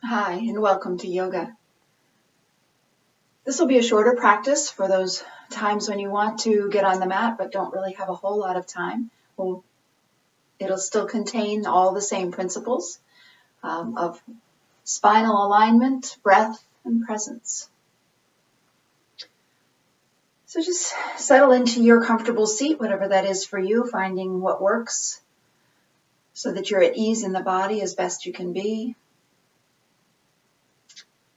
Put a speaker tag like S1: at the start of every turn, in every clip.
S1: Hi, and welcome to yoga. This will be a shorter practice for those times when you want to get on the mat but don't really have a whole lot of time. Well, it'll still contain all the same principles of spinal alignment, breath, and presence. So just settle into your comfortable seat, whatever that is for you, finding what works so that you're at ease in the body as best you can be.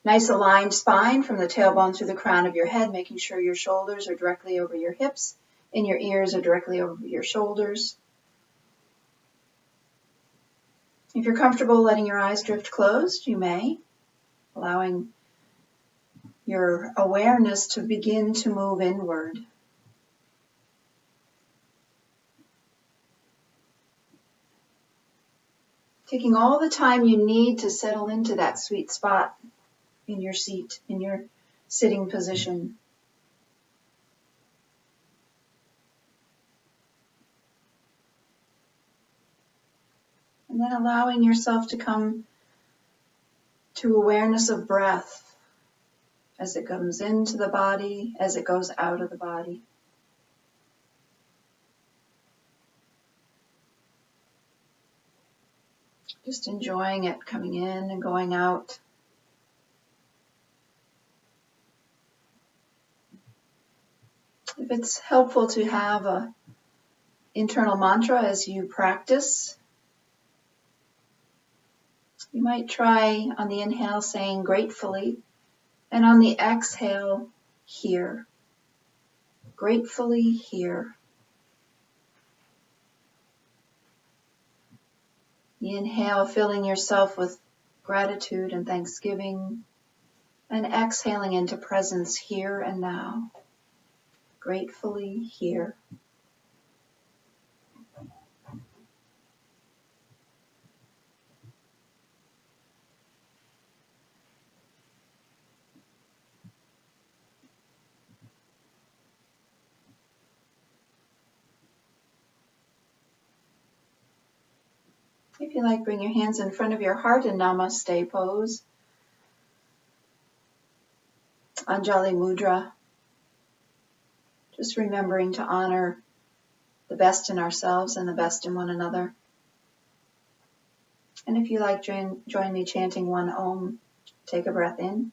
S1: Nice aligned spine from the tailbone through the crown of your head, making sure your shoulders are directly over your hips and your ears are directly over your shoulders. If you're comfortable letting your eyes drift closed, you may, allowing your awareness to begin to move inward. Taking all the time you need to settle into that sweet spot in your seat, in your sitting position. And then allowing yourself to come to awareness of breath as it comes into the body, as it goes out of the body. Just enjoying it coming in and going out. If it's helpful to have an internal mantra as you practice, you might try on the inhale saying gratefully, and on the exhale, here. Gratefully here. The inhale, filling yourself with gratitude and thanksgiving, and exhaling into presence here and now. Gratefully here. If you like, bring your hands in front of your heart in Namaste pose. Anjali Mudra. Just remembering to honor the best in ourselves and the best in one another. And if you like, join me chanting one Om. Take a breath in.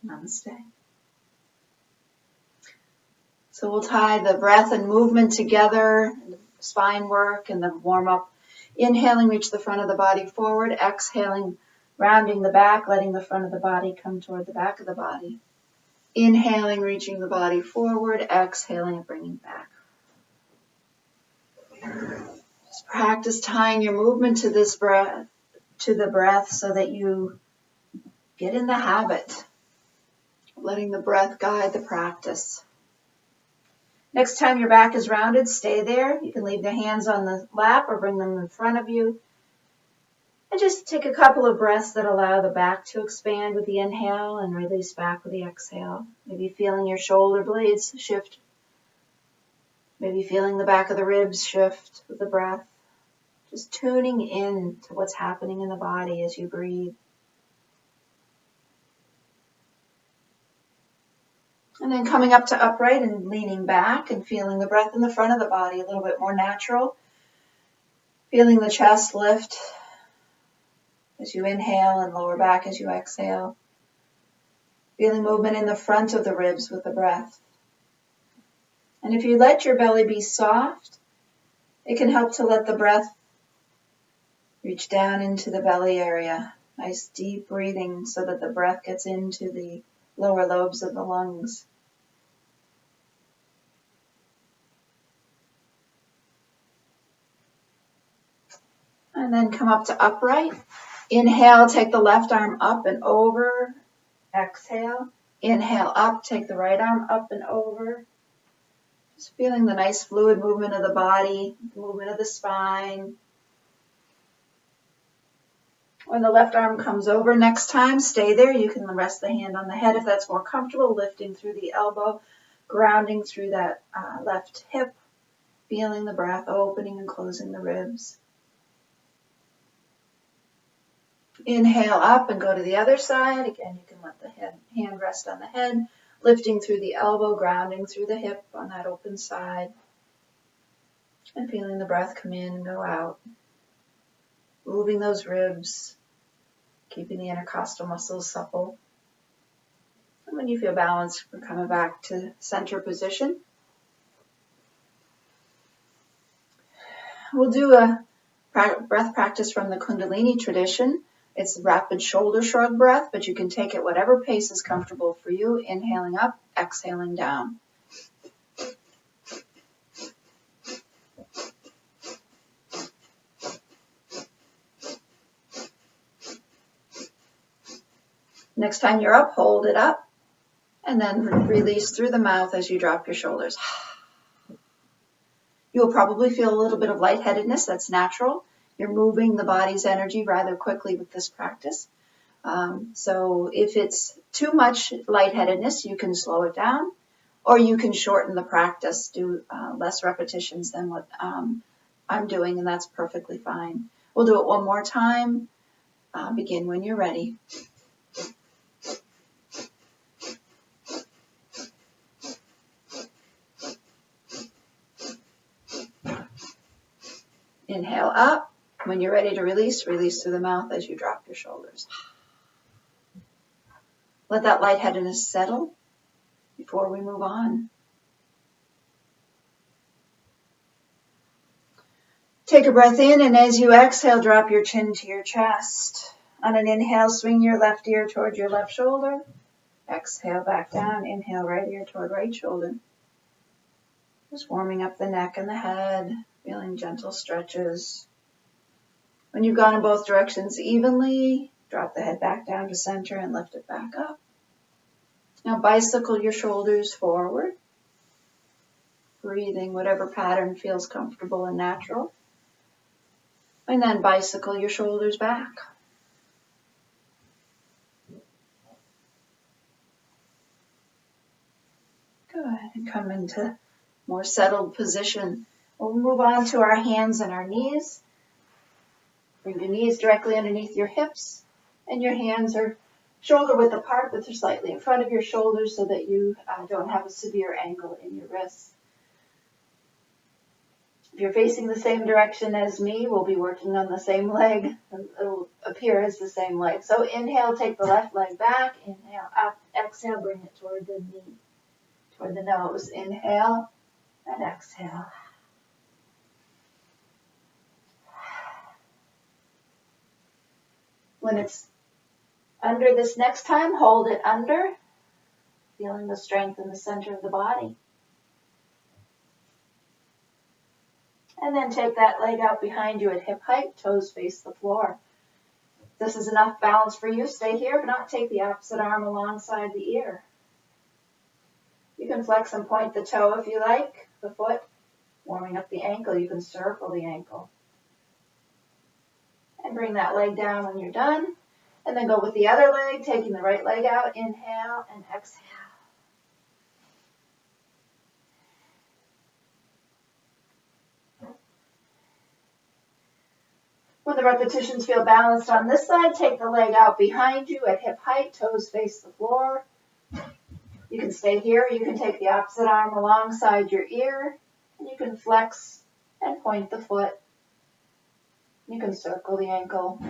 S1: Namaste. So we'll tie the breath and movement together, the spine work and the warm-up. Inhaling, reach the front of the body forward. Exhaling, rounding the back, letting the front of the body come toward the back of the body. Inhaling, reaching the body forward. Exhaling, bringing back. Just practice tying your movement to this breath, to the breath, so that you get in the habit of letting the breath guide the practice. Next time your back is rounded, stay there. You can leave the hands on the lap or bring them in front of you. And just take a couple of breaths that allow the back to expand with the inhale and release back with the exhale. Maybe feeling your shoulder blades shift. Maybe feeling the back of the ribs shift with the breath. Just tuning in to what's happening in the body as you breathe. And then coming up to upright and leaning back and feeling the breath in the front of the body a little bit more natural. Feeling the chest lift as you inhale and lower back as you exhale. Feeling movement in the front of the ribs with the breath. And if you let your belly be soft, it can help to let the breath reach down into the belly area. Nice deep breathing so that the breath gets into the lower lobes of the lungs. And then come up to upright. Inhale, take the left arm up and over. Exhale. Inhale up, take the right arm up and over. Just feeling the nice fluid movement of the body, movement of the spine. When the left arm comes over next time, stay there. You can rest the hand on the head if that's more comfortable, lifting through the elbow, grounding through that left hip, feeling the breath opening and closing the ribs. Inhale up and go to the other side. Again, you can let the hand rest on the head, lifting through the elbow, grounding through the hip on that open side, and feeling the breath come in and go out. Moving those ribs, keeping the intercostal muscles supple. And when you feel balanced, we're coming back to center position. We'll do a breath practice from the Kundalini tradition. It's rapid shoulder shrug breath, but you can take it whatever pace is comfortable for you. Inhaling up, exhaling down. Next time you're up, hold it up, and then release through the mouth as you drop your shoulders. You'll probably feel a little bit of lightheadedness. That's natural. You're moving the body's energy rather quickly with this practice. So if it's too much lightheadedness, you can slow it down, or you can shorten the practice, do less repetitions than what I'm doing, and that's perfectly fine. We'll do it one more time. Begin when you're ready. Inhale up. When you're ready to release, release through the mouth as you drop your shoulders. Let that lightheadedness settle before we move on. Take a breath in, and as you exhale, drop your chin to your chest. On an inhale, swing your left ear toward your left shoulder. Exhale back down. Inhale, right ear toward right shoulder. Just warming up the neck and the head, feeling gentle stretches. When you've gone in both directions evenly, drop the head back down to center and lift it back up. Now bicycle your shoulders forward, breathing whatever pattern feels comfortable and natural. And then bicycle your shoulders back. Good, and come into more settled position. We'll move on to our hands and our knees. Bring your knees directly underneath your hips, and your hands are shoulder width apart, but they're slightly in front of your shoulders so that you don't have a severe angle in your wrists. If you're facing the same direction as me, we'll be working on the same leg. It'll appear as the same leg. So inhale, take the left leg back. Inhale up. Exhale, bring it toward the knee, toward the nose. Inhale and exhale. When it's under this next time, hold it under, feeling the strength in the center of the body. And then take that leg out behind you at hip height, toes face the floor. If this is enough balance for you, stay here. If not, take the opposite arm alongside the ear. You can flex and point the toe if you like, the foot. Warming up the ankle, you can circle the ankle. And bring that leg down when you're done. And then go with the other leg, taking the right leg out. Inhale and exhale. When the repetitions feel balanced on this side, take the leg out behind you at hip height, toes face the floor. You can stay here. You can take the opposite arm alongside your ear, and you can flex and point the foot. You can circle the ankle.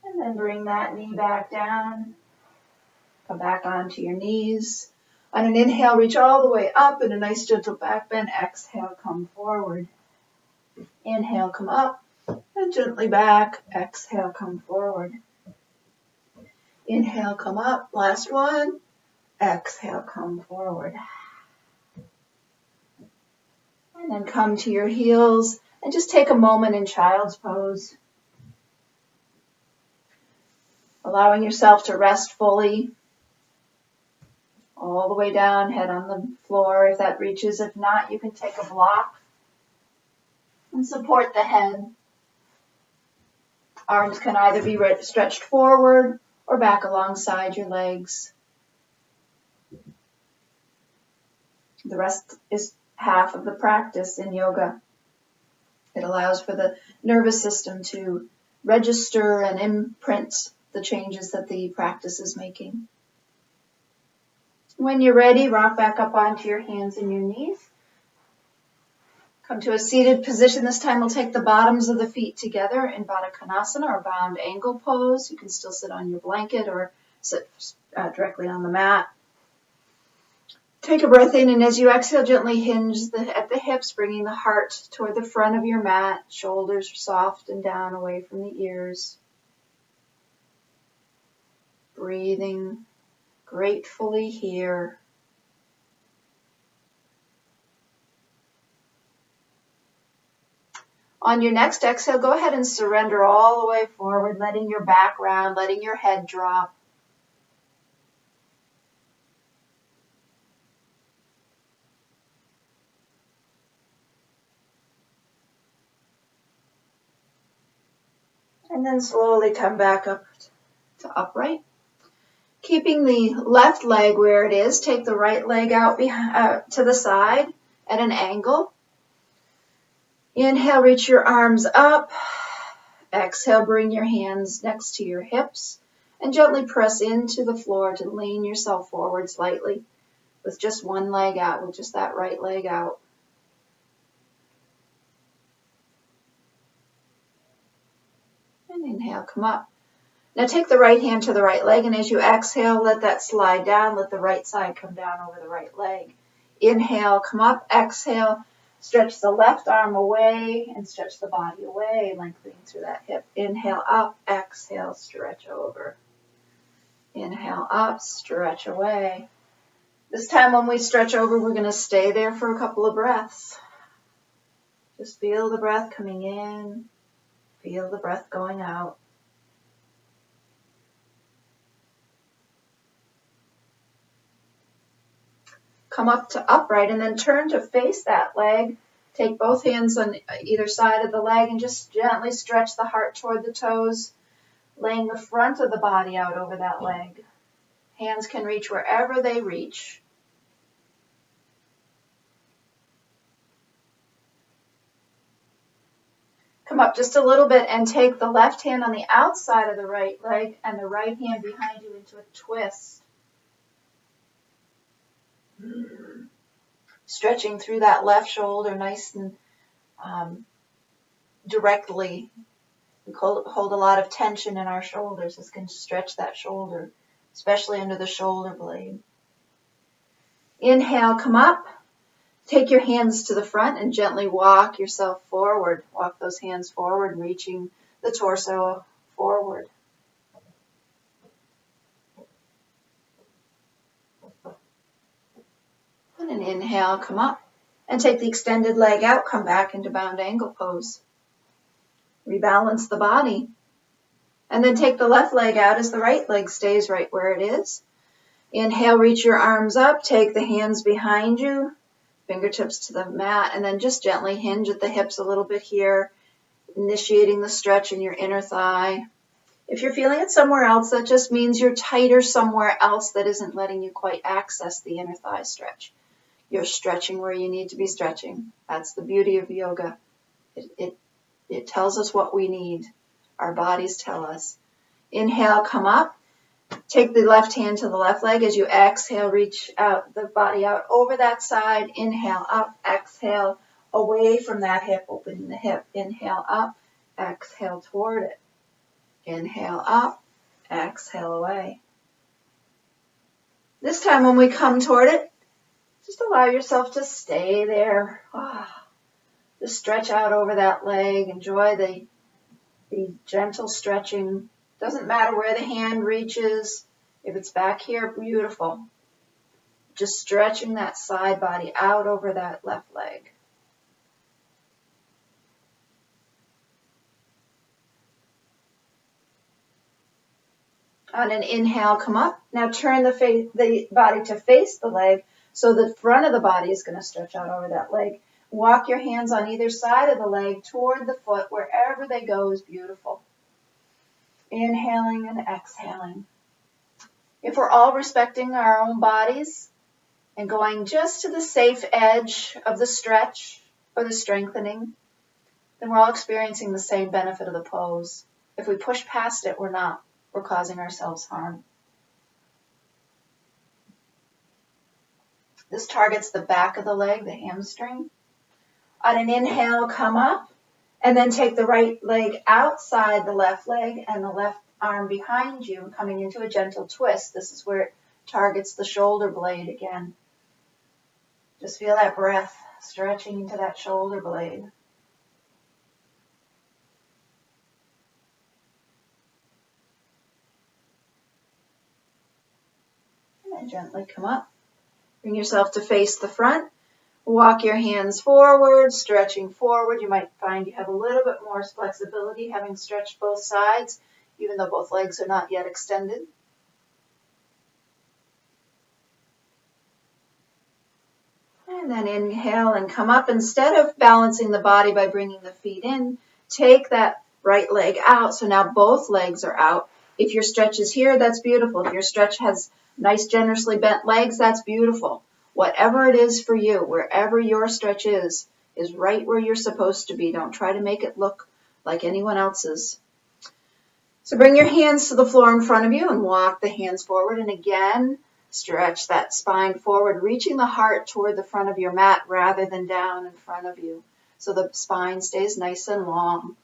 S1: And then bring that knee back down. Come back onto your knees. On an inhale, reach all the way up in a nice gentle back bend. Exhale, come forward. Inhale, come up and gently back. Exhale, come forward. Inhale, come up. Last one. Exhale, come forward. And then come to your heels and just take a moment in child's pose. Allowing yourself to rest fully. All the way down, head on the floor if that reaches. If not, you can take a block. And support the head. Arms can either be stretched forward or back alongside your legs. The rest is half of the practice in yoga. It allows for the nervous system to register and imprint the changes that the practice is making. When you're ready, rock back up onto your hands and your knees. Come to a seated position. This time we'll take the bottoms of the feet together in Baddha Konasana or bound angle pose. You can still sit on your blanket or sit directly on the mat. Take a breath in, and as you exhale, gently hinge at the hips, bringing the heart toward the front of your mat, shoulders soft and down away from the ears. Breathing gratefully here. On your next exhale, go ahead and surrender all the way forward, letting your back round, letting your head drop. And then slowly come back up to upright. Keeping the left leg where it is, take the right leg out to the side at an angle. Inhale, reach your arms up. Exhale, bring your hands next to your hips and gently press into the floor to lean yourself forward slightly with just one leg out, with just that right leg out. And inhale, come up. Now take the right hand to the right leg, and as you exhale, let that slide down. Let the right side come down over the right leg. Inhale, come up. Exhale, stretch the left arm away and stretch the body away, lengthening through that hip. Inhale, up. Exhale, stretch over. Inhale, up, stretch away. This time when we stretch over, we're going to stay there for a couple of breaths. Just feel the breath coming in. Feel the breath going out. Come up to upright and then turn to face that leg. Take both hands on either side of the leg and just gently stretch the heart toward the toes, laying the front of the body out over that leg. Hands can reach wherever they reach. Come up just a little bit and take the left hand on the outside of the right leg and the right hand behind you into a twist. Stretching through that left shoulder nice and directly. We hold a lot of tension in our shoulders. This can stretch that shoulder, especially under the shoulder blade. Inhale, come up. Take your hands to the front and gently walk yourself forward. Walk those hands forward, reaching the torso forward. And an inhale, come up. And take the extended leg out, come back into bound angle pose. Rebalance the body. And then take the left leg out as the right leg stays right where it is. Inhale, reach your arms up, take the hands behind you, fingertips to the mat, and then just gently hinge at the hips a little bit here, initiating the stretch in your inner thigh. If you're feeling it somewhere else, that just means you're tighter somewhere else that isn't letting you quite access the inner thigh stretch. You're stretching where you need to be stretching. That's the beauty of yoga. It tells us what we need. Our bodies tell us. Inhale, come up. Take the left hand to the left leg. As you exhale, reach out the body out over that side. Inhale, up. Exhale, away from that hip, opening the hip. Inhale, up. Exhale, toward it. Inhale, up. Exhale, away. This time when we come toward it, just allow yourself to stay there. Just stretch out over that leg. Enjoy the gentle stretching. Doesn't matter where the hand reaches. If it's back here, beautiful. Just stretching that side body out over that left leg. On an inhale, come up. Now turn the body to face the leg, so the front of the body is going to stretch out over that leg. Walk your hands on either side of the leg toward the foot. Wherever they go is beautiful. Inhaling and exhaling. If we're all respecting our own bodies and going just to the safe edge of the stretch or the strengthening, then we're all experiencing the same benefit of the pose. If we push past it, we're not. We're causing ourselves harm. This targets the back of the leg, the hamstring. On an inhale, come up, and then take the right leg outside the left leg and the left arm behind you, coming into a gentle twist. This is where it targets the shoulder blade again. Just feel that breath stretching into that shoulder blade. And gently come up. Bring yourself to face the front. Walk your hands forward, stretching forward. You might find you have a little bit more flexibility having stretched both sides, even though both legs are not yet extended. And then inhale and come up. Instead of balancing the body by bringing the feet in, take that right leg out. So now both legs are out. If your stretch is here, that's beautiful. If your stretch has nice, generously bent legs, that's beautiful. Whatever it is for you, wherever your stretch is right where you're supposed to be. Don't try to make it look like anyone else's. So bring your hands to the floor in front of you and walk the hands forward. And again, stretch that spine forward, reaching the heart toward the front of your mat rather than down in front of you. So the spine stays nice and long.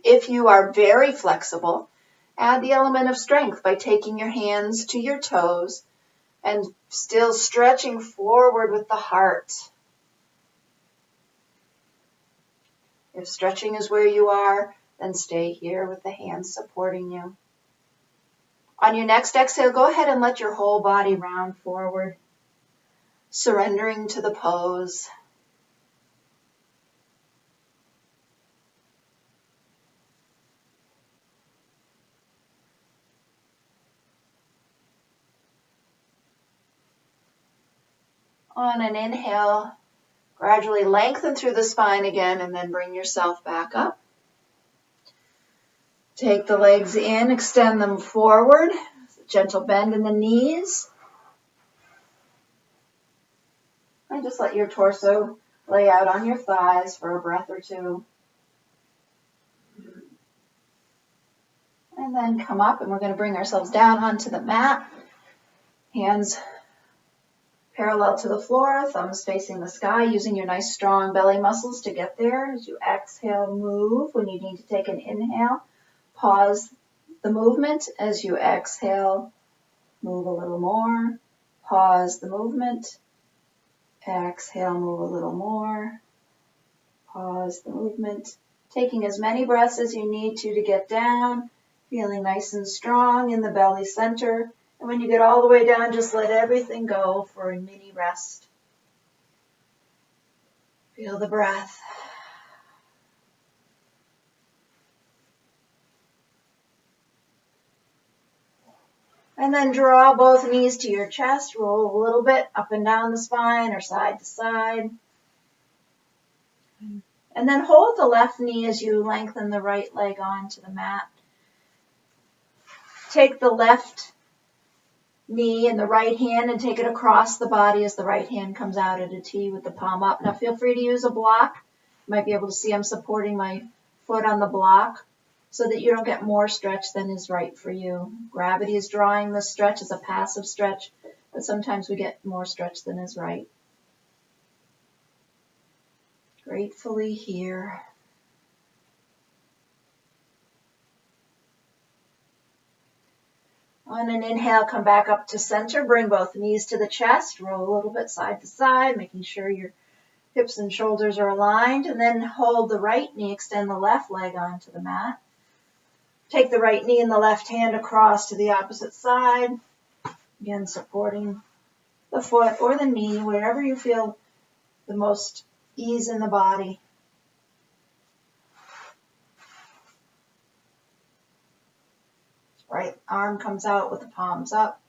S1: If you are very flexible, add the element of strength by taking your hands to your toes and still stretching forward with the heart. If stretching is where you are, then stay here with the hands supporting you. On your next exhale, go ahead and let your whole body round forward, surrendering to the pose. On an inhale, gradually lengthen through the spine again and then bring yourself back up. Take the legs in, extend them forward, gentle bend in the knees. And just let your torso lay out on your thighs for a breath or two. And then come up, and we're going to bring ourselves down onto the mat. Hands parallel to the floor, thumbs facing the sky, using your nice strong belly muscles to get there. As you exhale, move. When you need to take an inhale, pause the movement. As you exhale, move a little more. Pause the movement. Exhale, move a little more. Pause the movement. Taking as many breaths as you need to get down. Feeling nice and strong in the belly center. And when you get all the way down, just let everything go for a mini rest. Feel the breath. And then draw both knees to your chest. Roll a little bit up and down the spine or side to side. And then hold the left knee as you lengthen the right leg onto the mat. Take the left knee and the right hand and take it across the body as the right hand comes out at a T with the palm up. Now feel free to use a block. You might be able to see I'm supporting my foot on the block so that you don't get more stretch than is right for you. Gravity is drawing the stretch as a passive stretch, but sometimes we get more stretch than is right. Gratefully here. On an inhale, come back up to center. Bring both knees to the chest. Roll a little bit side to side, making sure your hips and shoulders are aligned. And then hold the right knee, extend the left leg onto the mat. Take the right knee and the left hand across to the opposite side. Again, supporting the foot or the knee, wherever you feel the most ease in the body. Right arm comes out with the palms up.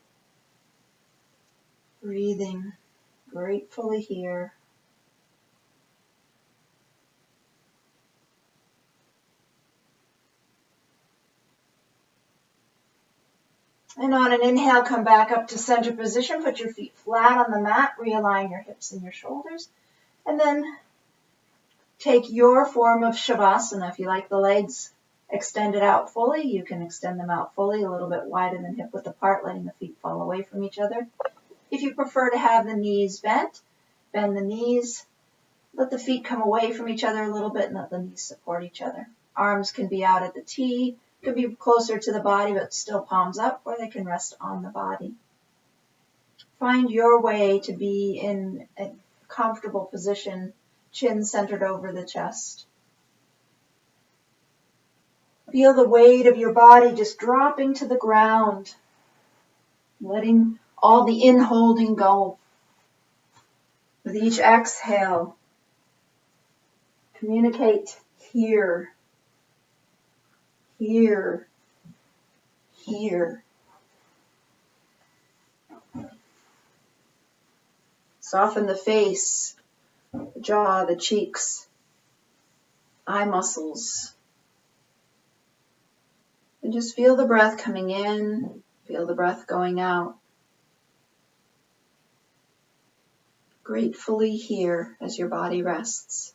S1: Breathing gratefully here. And on an inhale, come back up to center position. Put your feet flat on the mat. Realign your hips and your shoulders. And then take your form of Shavasana. If you like the legs extended out fully, you can extend them out fully, a little bit wider than hip width apart, letting the feet fall away from each other. If you prefer to have the knees bent, bend the knees. Let the feet come away from each other a little bit and let the knees support each other. Arms can be out at the T, could be closer to the body but still palms up, or they can rest on the body. Find your way to be in a comfortable position, chin centered over the chest. Feel the weight of your body just dropping to the ground, letting all the in-holding go. With each exhale, communicate here, here, here. Soften the face, the jaw, the cheeks, eye muscles. And just feel the breath coming in, feel the breath going out. Gratefully here as your body rests.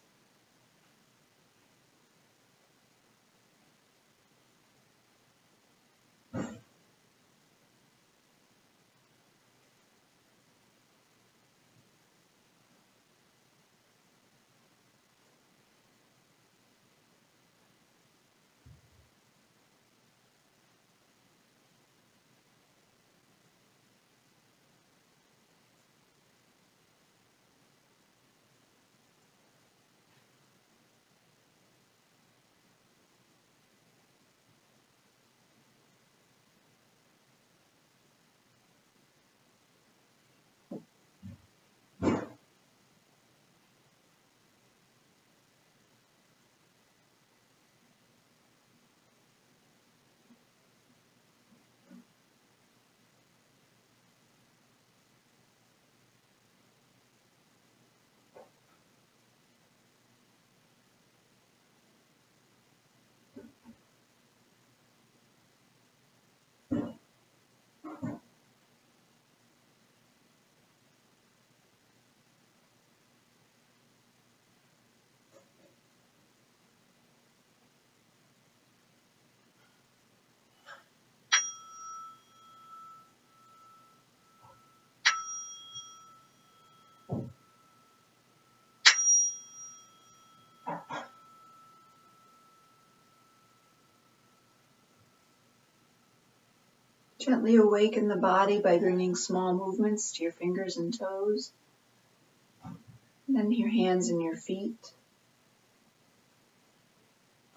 S1: Gently awaken the body by bringing small movements to your fingers and toes. And then your hands and your feet.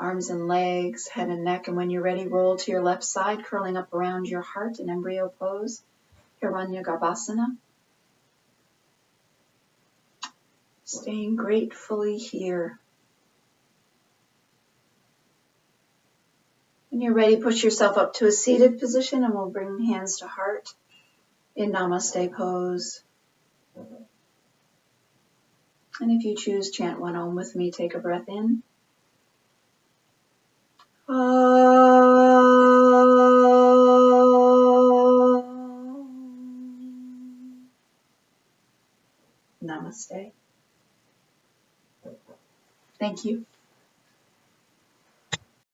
S1: Arms and legs, head and neck. And when you're ready, roll to your left side, curling up around your heart in embryo pose. Hiranyagarbhasana. Staying gratefully here. When you're ready, push yourself up to a seated position and we'll bring hands to heart in Namaste pose. And if you choose, chant one Om with me. Take a breath in. Namaste. Thank you.